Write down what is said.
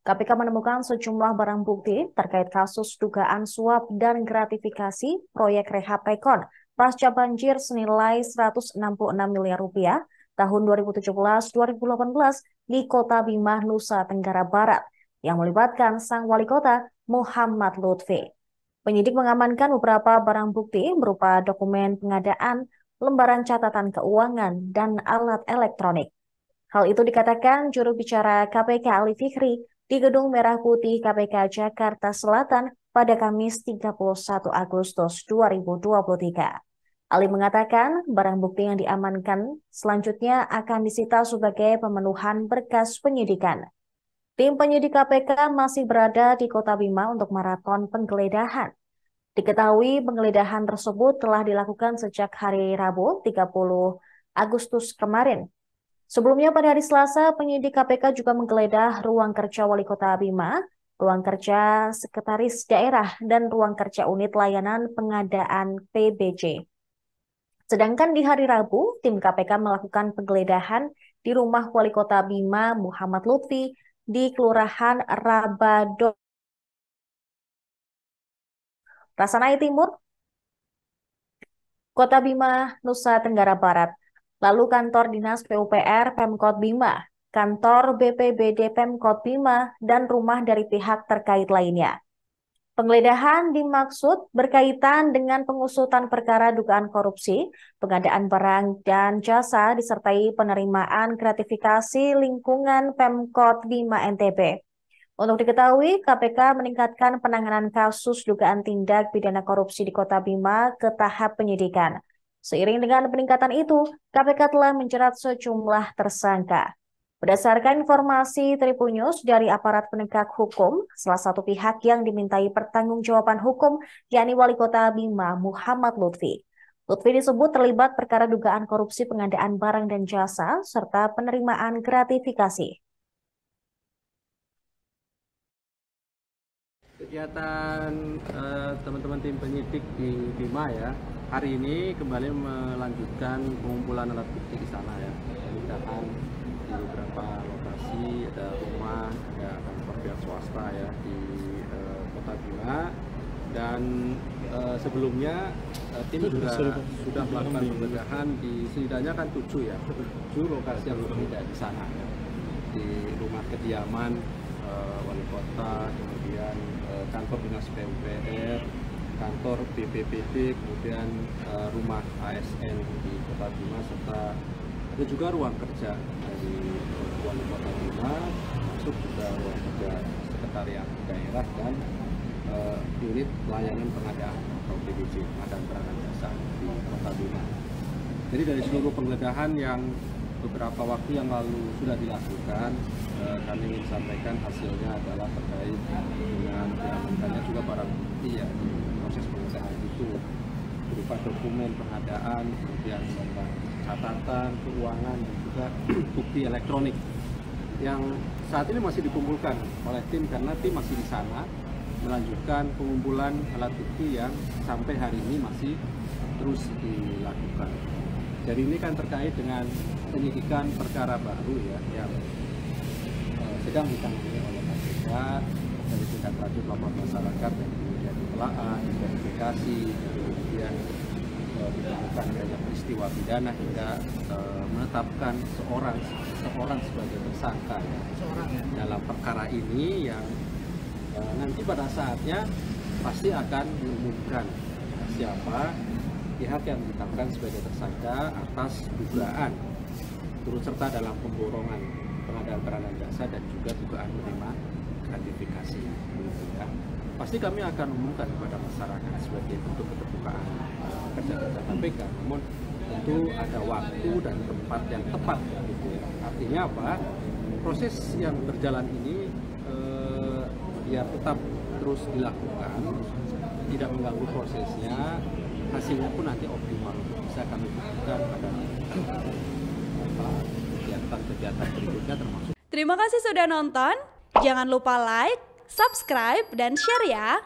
KPK menemukan sejumlah barang bukti terkait kasus dugaan suap dan gratifikasi proyek rehab Pekon pasca banjir senilai 166 miliar rupiah tahun 2017-2018 di Kota Bima, Nusa Tenggara Barat yang melibatkan sang wali kota Muhammad Lutfi. Penyidik mengamankan beberapa barang bukti berupa dokumen pengadaan, lembaran catatan keuangan, dan alat elektronik. Hal itu dikatakan juru bicara KPK Ali Fikri di Gedung Merah Putih KPK Jakarta Selatan pada Kamis 31 Agustus 2023. Ali mengatakan barang bukti yang diamankan selanjutnya akan disita sebagai pemenuhan berkas penyidikan. Tim penyidik KPK masih berada di Kota Bima untuk maraton penggeledahan. Diketahui penggeledahan tersebut telah dilakukan sejak hari Rabu 30 Agustus kemarin. Sebelumnya pada hari Selasa, penyidik KPK juga menggeledah ruang kerja Wali Kota Bima, ruang kerja Sekretaris Daerah, dan ruang kerja Unit Layanan Pengadaan PBJ. Sedangkan di hari Rabu, tim KPK melakukan penggeledahan di rumah Wali Kota Bima Muhammad Lutfi di Kelurahan Rabado, Rasanai Timur, Kota Bima, Nusa Tenggara Barat. Lalu kantor Dinas PUPR Pemkot Bima, kantor BPBD Pemkot Bima, dan rumah dari pihak terkait lainnya. Penggeledahan dimaksud berkaitan dengan pengusutan perkara dugaan korupsi, pengadaan barang dan jasa, disertai penerimaan gratifikasi lingkungan Pemkot Bima NTB. Untuk diketahui, KPK meningkatkan penanganan kasus dugaan tindak pidana korupsi di Kota Bima ke tahap penyidikan. Seiring dengan peningkatan itu, KPK telah menjerat sejumlah tersangka. Berdasarkan informasi Tribun News dari aparat penegak hukum, salah satu pihak yang dimintai pertanggungjawaban hukum yakni Wali Kota Bima Muhammad Lutfi. Lutfi disebut terlibat perkara dugaan korupsi pengadaan barang dan jasa serta penerimaan gratifikasi. Kegiatan teman-teman tim penyidik di Bima ya, hari ini kembali melanjutkan pengumpulan alat bukti di sana ya. Penelitian di beberapa lokasi, ada rumah, ada kantor pihak swasta ya di Kota Bima. Dan sebelumnya tim juga sudah melakukan penggeledahan di setidaknya kan 7 lokasi yang berbeda di sana ya. Di rumah kediaman Wali Kota, kemudian kantor Dinas PUPR, kantor BPBD, kemudian rumah ASN di Kota Bima, serta ada juga ruang kerja dari Wali Kota Bima, masuk juga ruang kerja Sekretariat Daerah dan unit layanan pengadaan atau PBJ, pengadaan barang dan jasa di Kota Bima. Jadi dari seluruh penggeledahan yang beberapa waktu yang lalu sudah dilakukan, kami ingin sampaikan hasilnya adalah terkait dengan diamankannya juga barang bukti ya di proses penggeledahan itu berupa dokumen pengadaan, kemudian catatan keuangan dan juga bukti elektronik yang saat ini masih dikumpulkan oleh tim karena tim masih di sana melanjutkan pengumpulan alat bukti yang sampai hari ini masih terus dilakukan. Jadi ini kan terkait dengan penyidikan perkara baru ya yang sedang ditangani oleh KPK dari tindak lanjut laporan masyarakat yang kemudian ditelaah, identifikasi, kemudian ditemukan adanya peristiwa pidana hingga menetapkan seorang sebagai tersangka ya, dalam perkara ini yang nanti pada saatnya pasti akan diumumkan siapa pihak yang ditetapkan sebagai tersangka atas dugaan turut serta dalam pemborongan pengadaan barang dan jasa dan juga dugaan menerima gratifikasi. Ya. Pasti kami akan umumkan kepada masyarakat sebagai bentuk keterbukaan kerja-kerja KPK. Namun tentu ada waktu dan tempat yang tepat. Gitu ya. Artinya apa? Proses yang berjalan ini ya tetap terus dilakukan, tidak mengganggu prosesnya. Hasilnya pun nanti optimal bisa kami berikan pada kegiatan-kegiatan berikutnya termasuk. Terima kasih sudah nonton. Jangan lupa like, subscribe, dan share ya.